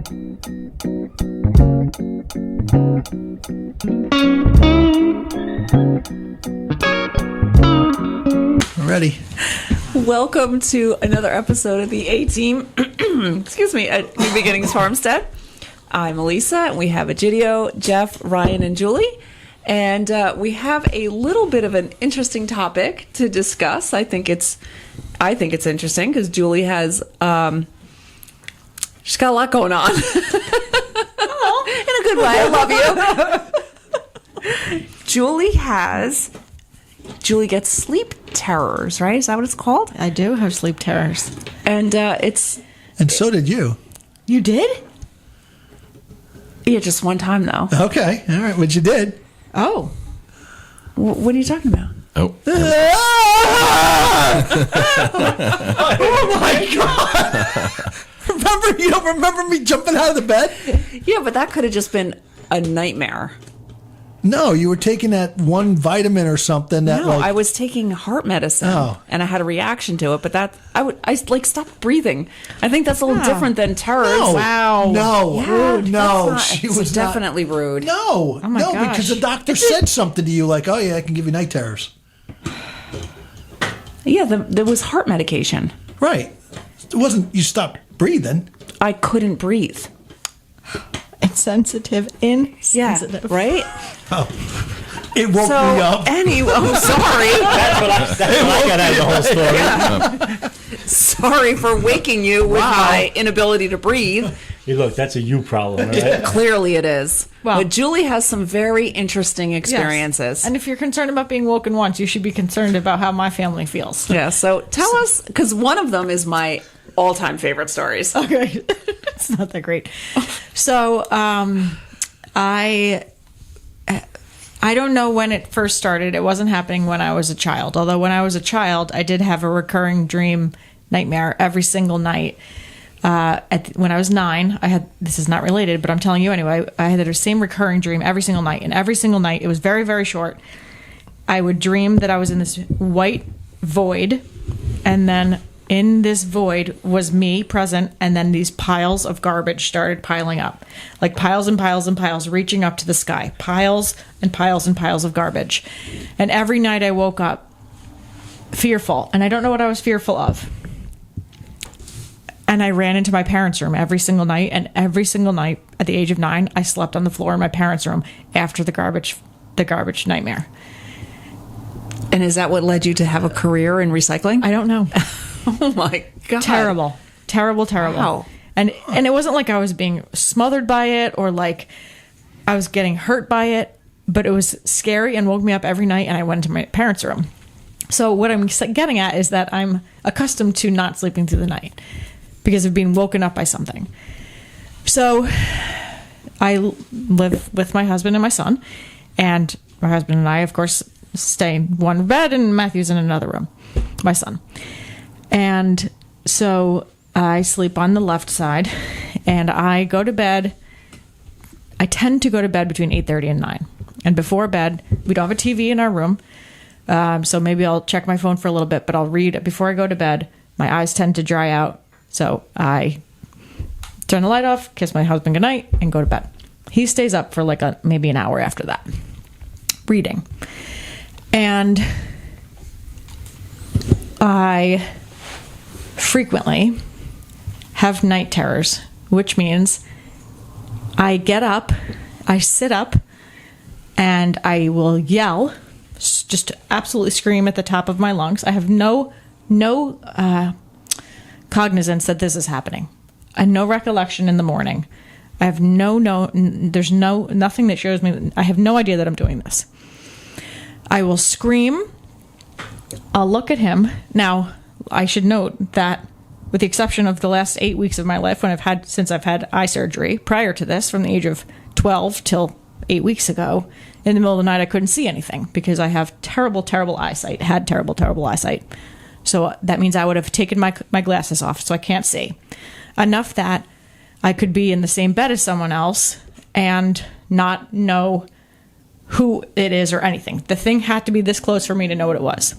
Ready. Welcome to another episode of the A-Team, excuse me, at New Beginnings Farmstead. I'm Elisa, and we have Egidio, Jeff, Ryan, and Julie. And we have a little bit of an interesting topic to discuss. I think it's interesting because Julie has, she's got a lot going on. Oh, in a good way. I love you. Julie gets sleep terrors, right? Is that what it's called? I do have sleep terrors. And And so did you. You did? Yeah, just one time, though. Okay. All right. But you did. Oh. What are you talking about? Oh. Oh, my God. You don't remember me jumping out of the bed? Yeah, but that could have just been a nightmare. No, you were taking that one vitamin or something. That No, I was taking heart medicine, and I had a reaction to it. But I stopped breathing. I think that's a little different than terrors. No. Wow. No. Yeah, No. She was was definitely rude. No. Oh my no, gosh. because the doctor said something to you like, oh, yeah, I can give you night terrors. Yeah, there was heart medication. Right. It wasn't you stopped breathing. I couldn't breathe. Insensitive. Insensitive. Right? Oh. It woke me up. Anyway, I'm sorry. That's what I got out of the whole story. Sorry for waking you with my inability to breathe. Hey, look, that's a you problem, right? Clearly it is. Well- But Julie has some very interesting experiences. Yes. And if you're concerned about being woken once, you should be concerned about how my family feels. Yeah, so tell us, because one of them is my all-time favorite stories. Okay. It's not that great. So, I don't know when it first started. It wasn't happening when I was a child. Although when I was a child, I did have a recurring dream nightmare every single night. When I was 9, this is not related, but I'm telling you anyway, I had the same recurring dream every single night. And every single night, it was very, very short. I would dream that I was in this white void, and then in this void was me present, and then these piles of garbage started piling up. Like piles and piles and piles, reaching up to the sky. Piles and piles and piles of garbage. And every night I woke up fearful, and I don't know what I was fearful of. And I ran into my parents' room every single night, and every single night at the age of 9, I slept on the floor in my parents' room after the garbage nightmare. And is that what led you to have a career in recycling? I don't know. Oh my God. Terrible. Wow. And it wasn't like I was being smothered by it or like I was getting hurt by it, but it was scary and woke me up every night, and I went to my parents' room. So what I'm getting at is that I'm accustomed to not sleeping through the night because of being woken up by something. So I live with my husband and my son, and my husband and I, of course, stay in one bed, and Matthew's in another room, my son. And so I sleep on the left side, and I go to bed. I tend to go to bed between 8:30 and 9. And before bed, we don't have a TV in our room, so maybe I'll check my phone for a little bit, but I'll read before I go to bed. My eyes tend to dry out, so I turn the light off, kiss my husband goodnight, and go to bed. He stays up for like maybe an hour after that, reading. And I frequently have night terrors, which means I get up, I sit up, and I will yell, just absolutely scream at the top of my lungs. I have no cognizance that this is happening. I have no recollection in the morning. I have there's nothing that shows me. I have no idea that I'm doing this. I will scream. I'll look at him. Now, I should note that with the exception of the last 8 weeks of my life since I've had eye surgery, prior to this, from the age of 12 till 8 weeks ago, in the middle of the night, I couldn't see anything because I have terrible eyesight, had terrible eyesight. So that means I would have taken my glasses off, so I can't see. Enough that I could be in the same bed as someone else and not know who it is or anything. The thing had to be this close for me to know what it was.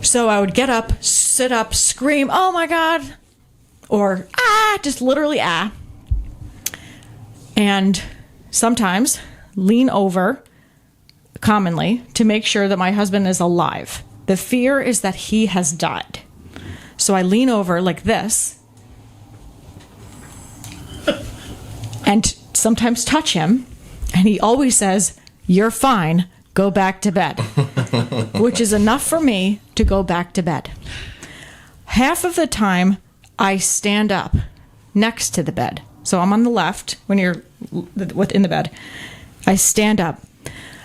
So I would get up, sit up, scream, "Oh my God," or "ah," just literally "ah," and sometimes lean over, commonly, to make sure that my husband is alive. The fear is that he has died. So I lean over like this and sometimes touch him, and he always says, "You're fine, go back to bed," which is enough for me to go back to bed. Half of the time, I stand up next to the bed. So I'm on the left when you're within the bed. I stand up.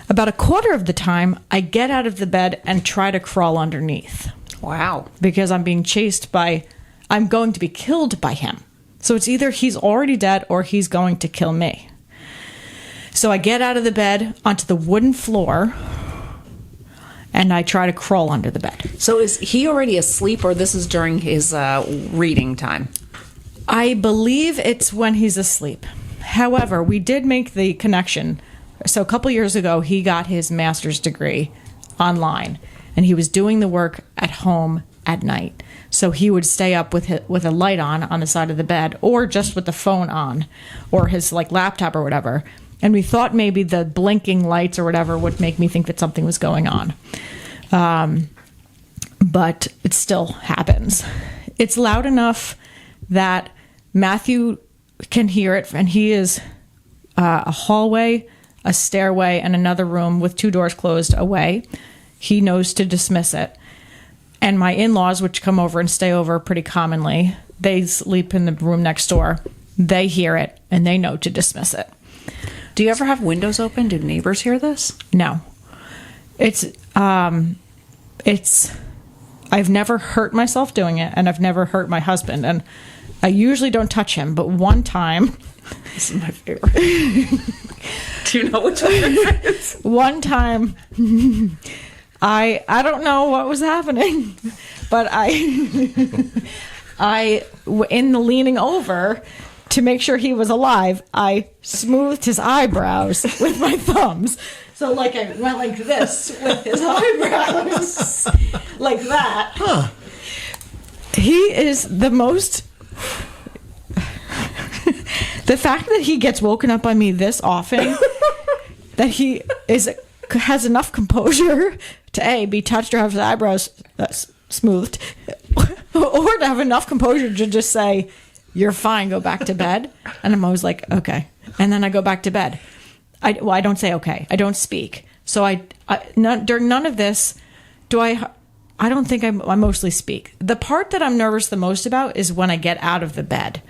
About a quarter of the time, I get out of the bed and try to crawl underneath Wow. because I'm being chased by, I'm going to be killed by him. So it's either he's already dead or he's going to kill me. So I get out of the bed onto the wooden floor and I try to crawl under the bed. So is he already asleep, or this is during his reading time? I believe it's when he's asleep. However, we did make the connection. So a couple years ago, he got his master's degree online, and he was doing the work at home at night. So he would stay up with a light on the side of the bed, or just with the phone on, or his like laptop or whatever. And we thought maybe the blinking lights or whatever would make me think that something was going on. But it still happens. It's loud enough that Matthew can hear it, and he is a hallway, a stairway, and another room with 2 doors closed away. He knows to dismiss it. And my in-laws, which come over and stay over pretty commonly, they sleep in the room next door. They hear it, and they know to dismiss it. Do you ever have windows open? Do neighbors hear this? No. I've never hurt myself doing it, and I've never hurt my husband, and I usually don't touch him, but one time... This is my favorite. Do you know which one it is? One time, I don't know what was happening, but in the leaning over to make sure he was alive, I smoothed his eyebrows with my thumbs. So like I went like this with his eyebrows, like that. Huh. He is the most... The fact that he gets woken up by me this often, that he has enough composure to A, be touched or have his eyebrows smoothed, or to have enough composure to just say, "You're fine, go back to bed." And I'm always like, okay. And then I go back to bed. I don't say okay. I don't speak. So during none of this do I don't think I mostly speak. The part that I'm nervous the most about is when I get out of the bed.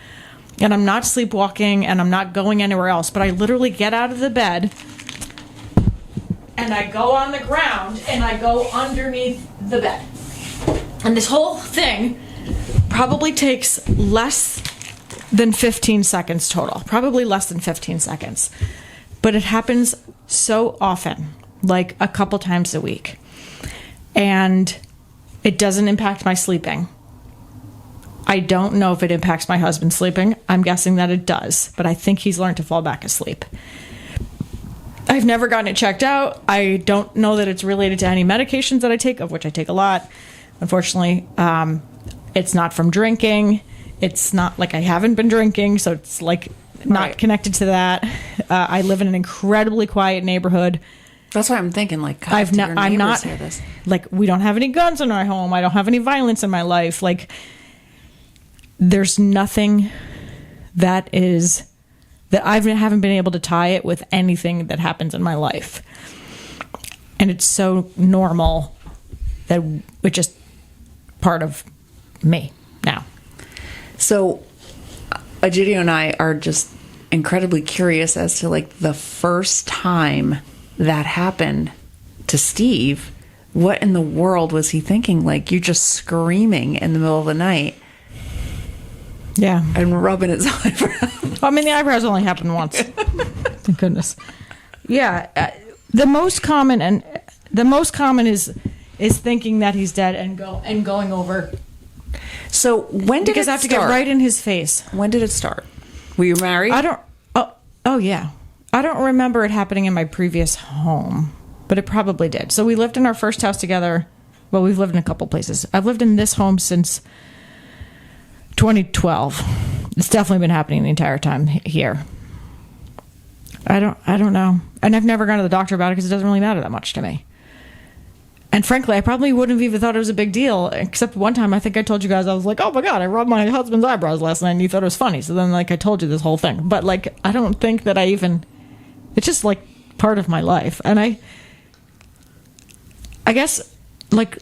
And I'm not sleepwalking and I'm not going anywhere else, but I literally get out of the bed and I go on the ground and I go underneath the bed. And this whole thing probably takes less than 15 seconds total. Probably less than 15 seconds. But it happens so often, like a couple times a week. And it doesn't impact my sleeping. I don't know if it impacts my husband sleeping. I'm guessing that it does, but I think he's learned to fall back asleep. I've never gotten it checked out. I don't know that it's related to any medications that I take, of which I take a lot. Unfortunately, it's not from drinking. It's not like I haven't been drinking, so it's like not connected to that. I live in an incredibly quiet neighborhood. That's why I'm thinking, like, God, I'm not hear this? Like, we don't have any guns in our home. I don't have any violence in my life. Like, there's nothing that I haven't been able to tie it with anything that happens in my life. And it's so normal that it's just part of me now. So Egidio and I are just incredibly curious as to, like, the first time that happened to Steve. What in the world was he thinking? Like, you're just screaming in the middle of the night. Yeah. And rubbing his eyebrows. I mean, the eyebrows only happened once. Thank goodness. Yeah. The most common is thinking that he's dead and going over. So when did because it I have to start? get right in his face. When did it start? Were you married? Oh yeah. I don't remember it happening in my previous home, but it probably did. So we lived in our first house together. Well, we've lived in a couple places. I've lived in this home since 2012. It's definitely been happening the entire time here. I don't know. And I've never gone to the doctor about it because it doesn't really matter that much to me. And frankly, I probably wouldn't have even thought it was a big deal, except one time I think I told you guys, I was like, oh my God, I rubbed my husband's eyebrows last night and you thought it was funny. So then, like, I told you this whole thing. But, like, I don't think that it's just, like, part of my life. And I guess, like,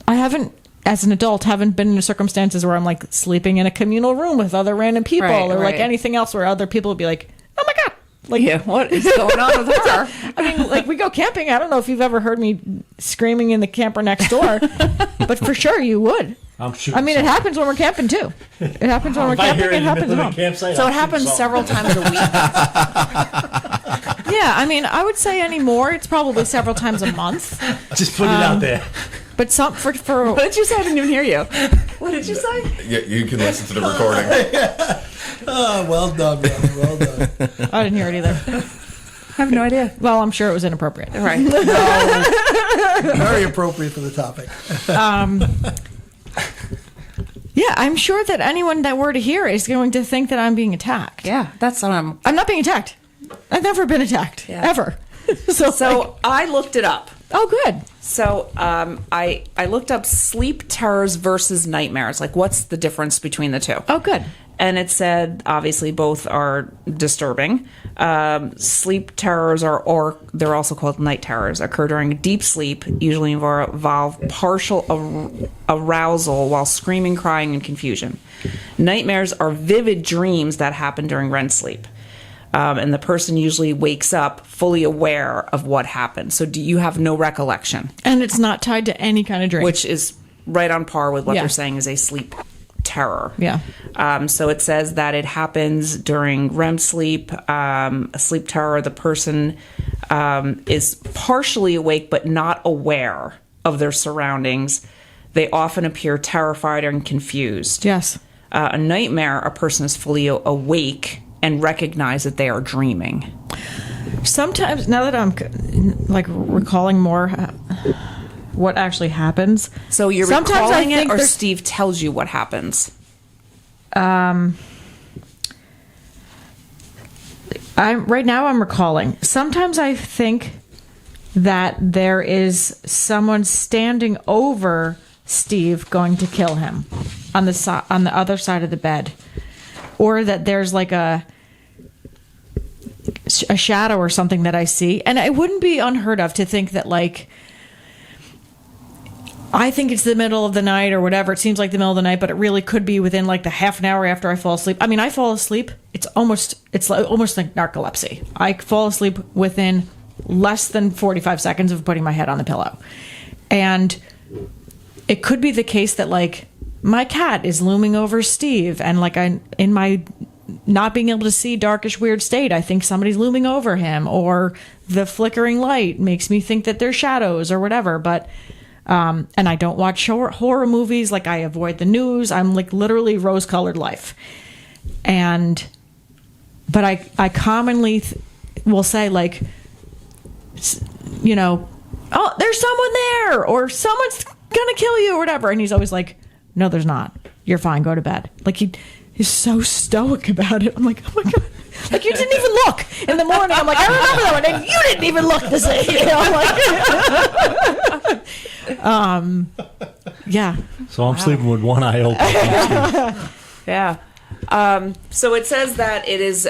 I haven't, as an adult, haven't been in circumstances where I'm, like, sleeping in a communal room with other random people like, anything else where other people would be like, oh my God. Like, Yeah, what is going on with her? I mean, like, we go camping. I don't know if you've ever heard me screaming in the camper next door, but for sure you would. I'm shooting. I mean, it happens when we're camping too. It happens when we're If I hear camping. It it in the happens middle at of the home. campsite, So I'll it shoot happens something. several times a week. Yeah, I mean, I would say anymore. It's probably several times a month. Just put it out there. But some for What did you say? I didn't even hear you. What did you say? Yeah, you can listen to the recording. Oh, well done, brother. Well done. I didn't hear it either. I have no idea. Well, I'm sure it was inappropriate. Right. Very appropriate for the topic. Yeah, I'm sure that anyone that were to hear it is going to think that I'm being attacked. Yeah, that's what I'm. I'm not being attacked. I've never been attacked ever. So like, I looked it up. oh, good. So I looked up sleep terrors versus nightmares. Like, what's the difference between the two? Oh, good. And it said, obviously, both are disturbing. Sleep terrors or they're also called night terrors, occur during deep sleep, usually involve partial arousal while screaming, crying, and confusion. Nightmares are vivid dreams that happen during REM sleep. And the person usually wakes up fully aware of what happened. So do you have no recollection? And it's not tied to any kind of dream. Which is right on par with what Yeah. they're saying is a sleep terror. Yeah. So it says that it happens during REM sleep. A sleep terror, the person is partially awake but not aware of their surroundings. They often appear terrified and confused. Yes. A nightmare, a person is fully awake and recognize that they are dreaming. Sometimes, now that I'm like recalling more what actually happens. So you're Sometimes recalling I it, think or there's- Steve tells you what happens? Right now I'm recalling. Sometimes I think that there is someone standing over Steve going to kill him on the other side of the bed, or that there's like a shadow or something that I see, and it wouldn't be unheard of to think that, like, I think it's the middle of the night or whatever. It seems like the middle of the night, but it really could be within like the half an hour after I fall asleep. I mean, I fall asleep. It's almost like narcolepsy. I fall asleep within less than 45 seconds of putting my head on the pillow. And it could be the case that, like, my cat is looming over Steve, and like in my not being able to see darkish weird state, I think somebody's looming over him, or the flickering light makes me think that there's shadows or whatever. But and I don't watch horror movies. Like, I avoid the news. I'm like literally rose-colored life. But I commonly will say, like, you know, oh, there's someone there, or someone's gonna kill you or whatever. And he's always like, no, there's not. You're fine. Go to bed. Like, he's so stoic about it. I'm like, oh my God. Like, you didn't even look in the morning. I'm like, I remember that one. And you didn't even look to see. You know, like, yeah. So I'm sleeping with one eye open. Yeah. So it says that it is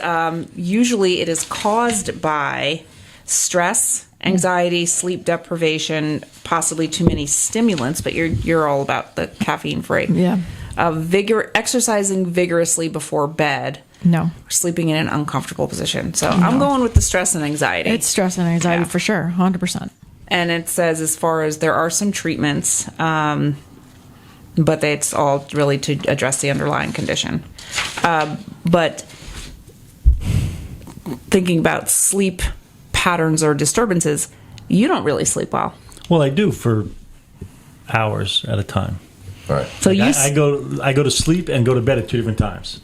usually it is caused by stress, anxiety, sleep deprivation, possibly too many stimulants. But you're all about the caffeine free. Yeah. Exercising vigorously before bed. No. Sleeping in an uncomfortable position. So I'm going with the stress and anxiety. It's stress and anxiety Yeah. for sure. 100%. And it says, as far as there are some treatments, but it's all really to address the underlying condition. But thinking about sleep patterns or disturbances, you don't really sleep well. Well, I do for hours at a time. Right. So Like, I go to sleep and go to bed at 2 different times.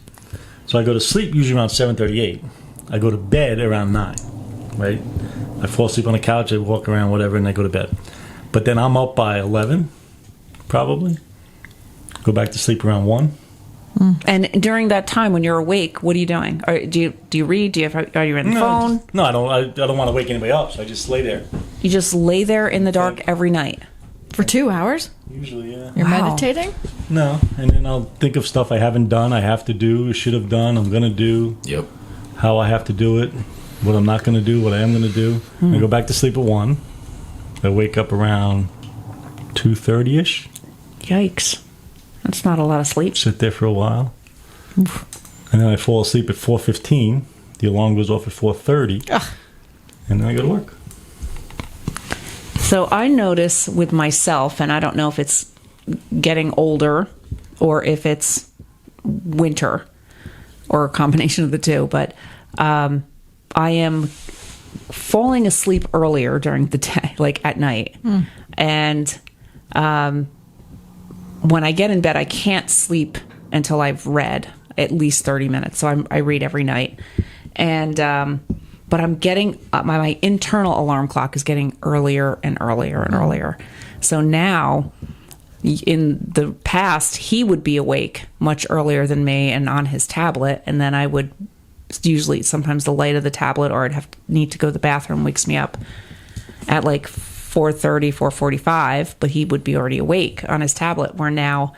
So I go to sleep usually around 7:38. I go to bed around 9. Right. I fall asleep on the couch. I walk around, whatever, and I go to bed. But then I'm up by 11, probably. Go back to sleep around 1. And during that time when you're awake, what are you doing? Do you read? Are you on the phone? No, I don't. I don't want to wake anybody up, so I just lay there. You just lay there in the dark every night. For 2 hours? Usually, yeah. You're Wow. meditating? No, and then I'll think of stuff I haven't done, I have to do, should have done, I'm gonna do, Yep. how I have to do it, what I'm not gonna do, what I am gonna do. I go back to sleep at 1. I wake up around 2:30ish. Yikes. That's not a lot of sleep. Sit there for a while, and then I fall asleep at 4:15. The alarm goes off at 4:30, and then I go to work. So I notice with myself, and I don't know if it's getting older or if it's winter or a combination of the two, but I am falling asleep earlier during the day, like at night. And when I get in bed, I can't sleep until I've read at least 30 minutes. So I read every night. And but I'm getting my internal alarm clock is getting earlier and earlier and earlier. So now, in the past, he would be awake much earlier than me and on his tablet, and then I would usually sometimes the light of the tablet, or I'd need to go to the bathroom, wakes me up at like 4:30, 4:45, but he would be already awake on his tablet. Where now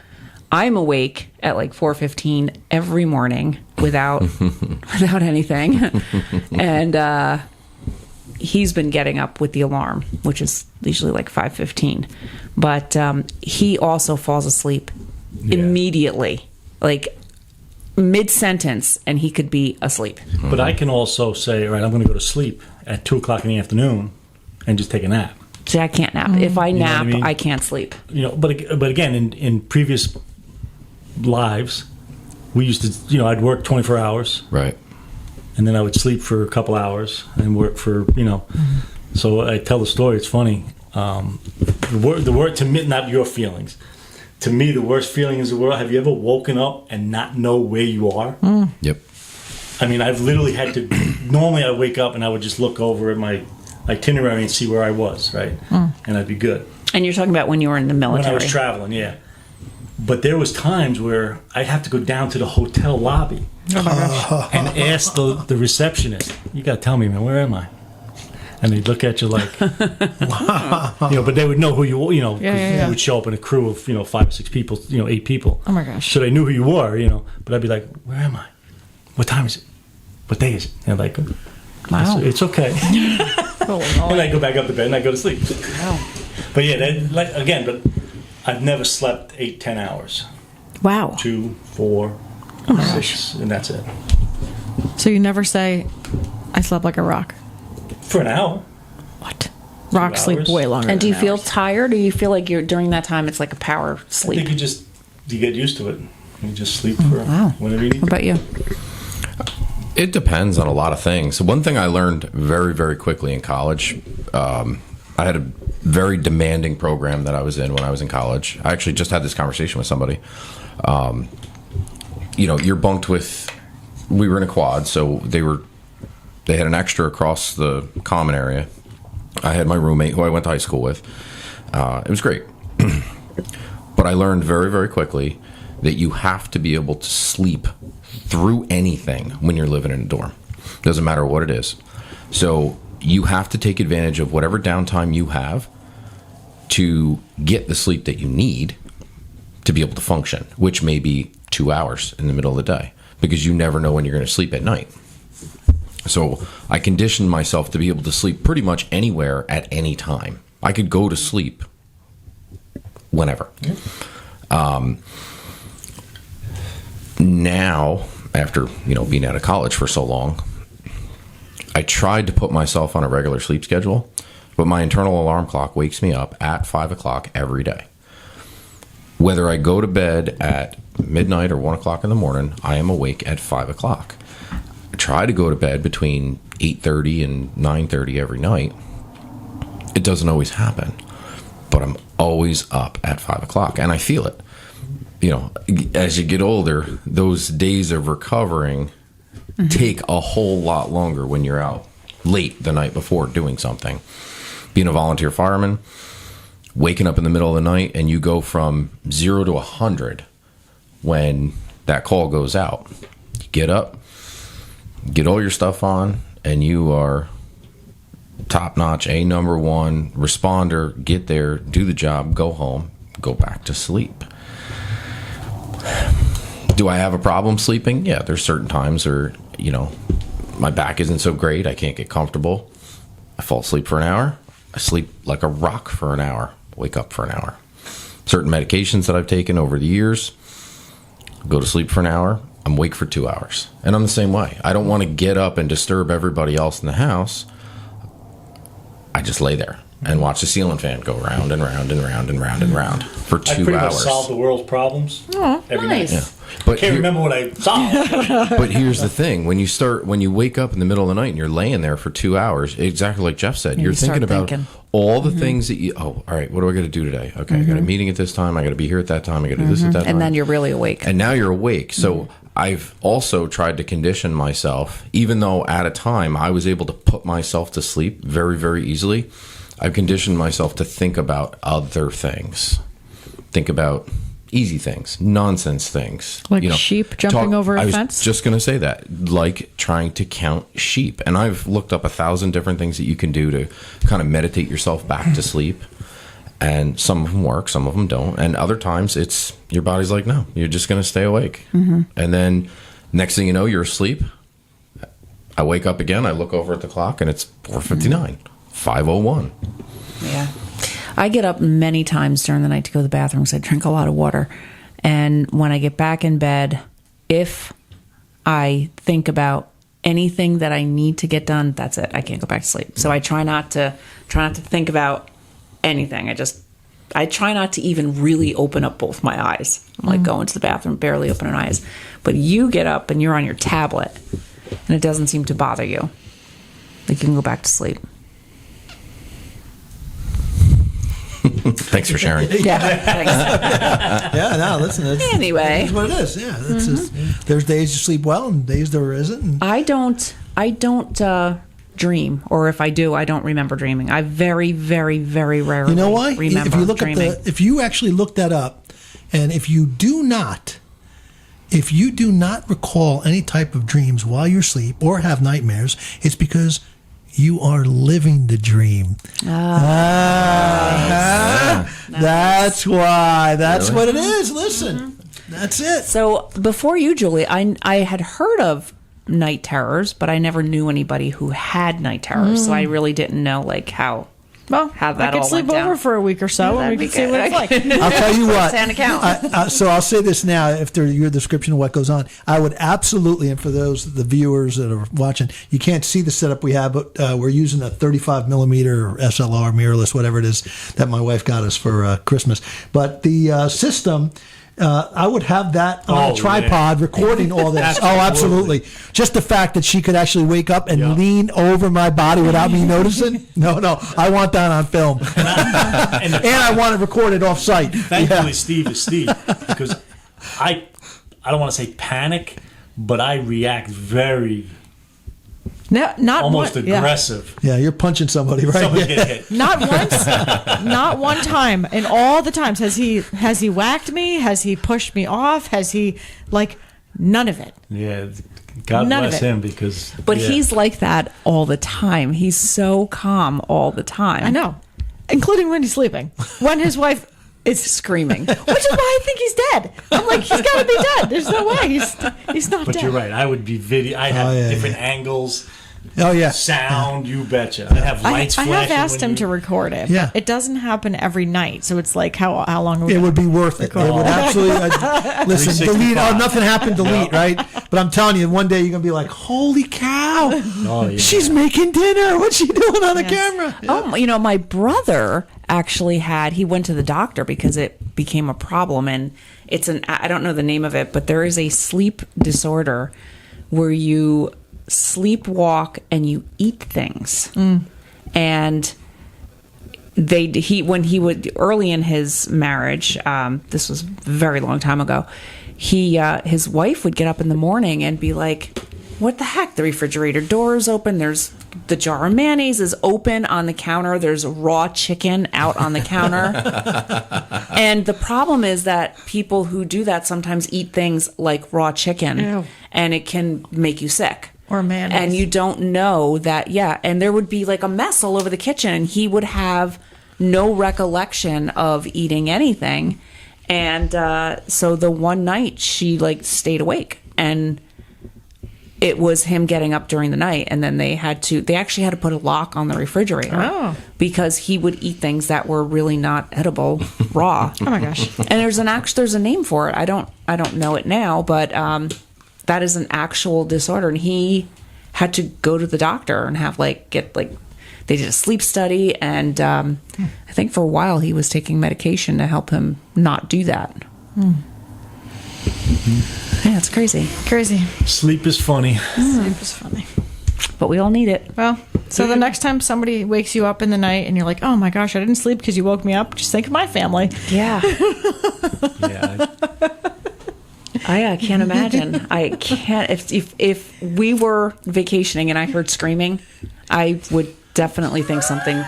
I'm awake at like 4:15 every morning without anything, and he's been getting up with the alarm, which is usually like 5:15. But he also falls asleep immediately, like mid-sentence, and he could be asleep. But I can also say, all right, I'm going to go to sleep at 2:00 in the afternoon and just take a nap. See, I can't nap. If I know what I nap, mean? I can't sleep. You know, but again, in previous lives, we used to, you know, I'd work 24 hours, Right. and then I would sleep for a couple hours and work for, you know. So I tell the story. It's funny. The word to me, not your feelings. To me, the worst feeling in the world. Have you ever woken up and not know where you are? Yep. I mean, I've literally had to. Normally, I wake up and I would just look over at my itinerary and see where I was, right, and I'd be good. And you're talking about when you were in the When military. I was traveling, yeah. But there was times where I'd have to go down to the hotel lobby and ask the receptionist, "You got to tell me, man, where am I?" And they'd look at you like, you know, but they would know who you know, 'cause you would show up in a crew of, you know, 5 or 6 people, you know, 8 people. Oh my gosh. So they knew who you were, you know, but I'd be like, where am I? What time is it? What day is it? And they're like, Wow. it's okay. And I go back up to bed and I go to sleep. Wow. But yeah, like again, but I've never slept 8-10 hours. Wow. 2, 4, 6, and that's it. So you never say, I slept like a rock. For an hour. What? Rocks sleep hours. way longer. And do you than feel hours. tired, or you feel like you're during that time it's like a power I think sleep? you get used to it. You just sleep for Wow. whenever you need. What about you? It depends on a lot of things. One thing I learned very, very quickly in college, I had a very demanding program that I was in when I was in college. I actually just had this conversation with somebody. You know, you're bunked with, we were in a quad, so they had an extra across the common area. I had my roommate who I went to high school with. It was great. But I learned very, very quickly that you have to be able to sleep through anything when you're living in a dorm. Doesn't matter what it is. So you have to take advantage of whatever downtime you have to get the sleep that you need to be able to function, which may be 2 hours in the middle of the day, because you never know when you're going to sleep at night. So I conditioned myself to be able to sleep pretty much anywhere at any time. I could go to sleep whenever. Now, after being out of college for so long, I tried to put myself on a regular sleep schedule, but my internal alarm clock wakes me up at 5 o'clock every day. Whether I go to bed at midnight or 1 o'clock in the morning, I am awake at 5 o'clock. I try to go to bed between 8:30 and 9:30 every night. It doesn't always happen, but I'm always up at 5 o'clock, and I feel it. As you get older, those days of recovering take a whole lot longer when you're out late the night before doing something. Being a volunteer fireman, waking up in the middle of the night, and you go from 0 to 100 when that call goes out. You get up, get all your stuff on, and you are top notch, number one responder. Get there, do the job, go home, go back to sleep. Do I have a problem sleeping? Yeah, there's certain times where, my back isn't so great. I can't get comfortable. I fall asleep for an hour. I sleep like a rock for an hour. Wake up for an hour. Certain medications that I've taken over the years, go to sleep for an hour. I'm awake for 2 hours. And I'm the same way. I don't want to get up and disturb everybody else in the house. I just lay there and watch the ceiling fan go round and round and round and round and round for 2 I pretty hours. much solve the world's problems every nice. night. Yeah. But Can't remember what I solved. But here's the thing: when you wake up in the middle of the night and you're laying there for 2 hours, exactly like Jeff said, you're you start thinking about thinking. all the things that all right, what do I got to do today? Okay, I got a meeting at this time. I got to be here at that time. I got to do this at that time. And then you're really awake. And now you're awake. So I've also tried to condition myself, even though at a time I was able to put myself to sleep very, very easily. I've conditioned myself to think about other things. Think about easy things, nonsense things. Like sheep jumping over a fence? I was just going to say that. Like trying to count sheep. And I've looked up 1,000 different things that you can do to kind of meditate yourself back to sleep. And some of them work, some of them don't. And other times it's your body's like, no, you're just going to stay awake. And then next thing you know, you're asleep. I wake up again. I look over at the clock and it's 4:59, 5:01. Yeah. I get up many times during the night to go to the bathroom because I drink a lot of water. And when I get back in bed, if I think about anything that I need to get done, that's it. I can't go back to sleep. So I try not to think about anything. I try not to even really open up both my eyes. I'm like going to the bathroom, barely opening eyes. But you get up and you're on your tablet and it doesn't seem to bother you. Like you can go back to sleep. Thanks for sharing. Yeah, thanks. Yeah, no, listen. Anyway. That's what it is. Yeah, that's just, there's days you sleep well and days there isn't. And I don't dream, or if I do, I don't remember dreaming. I very, very, very rarely. you know why? Remember If you look dreaming. if you actually look that up, and if you do not recall any type of dreams while you're asleep or have nightmares, it's because you are living the dream. That's why. That's what it is. Listen, that's it. So before you, Julie, I had heard of night terrors, but I never knew anybody who had night terrors. So I really didn't know how Well, how that I could all sleep went over down. for a week or so, and That'd we be could see what it's like. good. I'll tell you what. First-hand account. So I'll say this now, after your description of what goes on, I would absolutely, and for the viewers that are watching, you can't see the setup we have, but we're using a 35 millimeter SLR mirrorless, whatever it is that my wife got us for Christmas. But the system. I would have that on a tripod recording all this. Oh, absolutely. Just the fact that she could actually wake up and lean over my body without me noticing. No, I want that on film. And I want it recorded off site. Thankfully, Steve is Steve, because I don't want to say panic, but I react very Not almost one, yeah. aggressive. Yeah, you're punching somebody, right? Somebody get hit. Not once, not one time in all the times has he whacked me? Has he pushed me off? Has he none of it? Yeah, God None of bless it. him, because. But yeah. he's like that all the time. He's so calm all the time. I know, including when he's sleeping. When his wife is Screaming. which is why I think he's dead. I'm like, he's got to be dead. There's no way he's not But dead. you're right. I would be video. I have yeah, different angles, Oh, yeah. sound. You betcha. I have I lights have flashing. asked when him you- to record it. Yeah. But it doesn't happen every night, so it's like how long are we It gonna- would be worth it. It would absolutely. Listen, delete. Oh, 365. nothing happened. Delete, right? But I'm telling you, one day you're gonna be like, "Holy cow! Oh, yeah. She's making dinner. What's she doing on the Yes. camera?" Oh, my brother actually he went to the doctor because it became a problem, and I don't know the name of it, but there is a sleep disorder where you sleepwalk and you eat things. And when he would early in his marriage, this was a very long time ago, his wife would get up in the morning and be like, what the heck? The refrigerator door is open. There's the jar of mayonnaise is open on the counter. There's raw chicken out on the counter. And the problem is that people who do that sometimes eat things like raw chicken, Ew. and it can make you sick. Or mayonnaise. And you don't know that, yeah. And there would be like a mess all over the kitchen, and he would have no recollection of eating anything. And so the one night she like stayed awake, and it was him getting up during the night, and then they actually had to put a lock on the refrigerator because he would eat things that were really not edible raw. Oh my gosh. And there's a name for it. I don't know it now, but that is an actual disorder, and he had to go to the doctor and have they did a sleep study, and I think for a while he was taking medication to help him not do that. Yeah, it's crazy, Crazy. Sleep is funny. Sleep is funny. but we all need it. Well, so the next time somebody wakes you up in the night and you're like, oh my gosh, I didn't sleep because you woke me up, just think of my family. Yeah. Yeah. I can't imagine. I can't. If we were vacationing and I heard screaming, I would definitely think something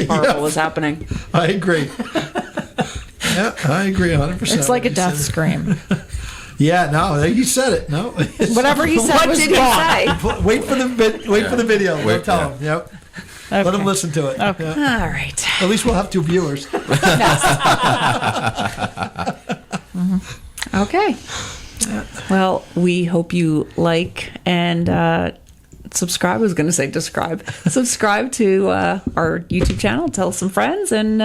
horrible was happening. I agree. Yeah, I agree 100%. It's like a death scream. Yeah, no, you said it. No, Whatever he said What was did he wrong. say? wait for the for the video. Don't tell yeah. them. Yep. Okay. Let them listen to it. Okay. Yeah. All right. At least we'll have 2 viewers. Okay. Well, we hope you like and subscribe. I was going to say describe. Subscribe to our YouTube channel. Tell some friends and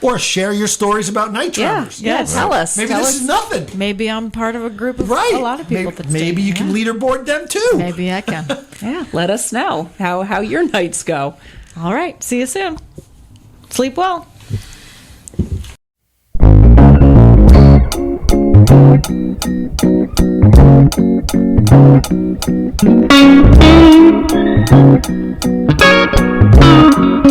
Or share your stories about night travelers. tell us. Maybe Tell this us. is nothing. Maybe I'm part of a group of Right. a lot of people. Maybe you can leaderboard them too. Maybe I can. Yeah, let us know how your nights go. All right. See you soon. Sleep well. Thank you.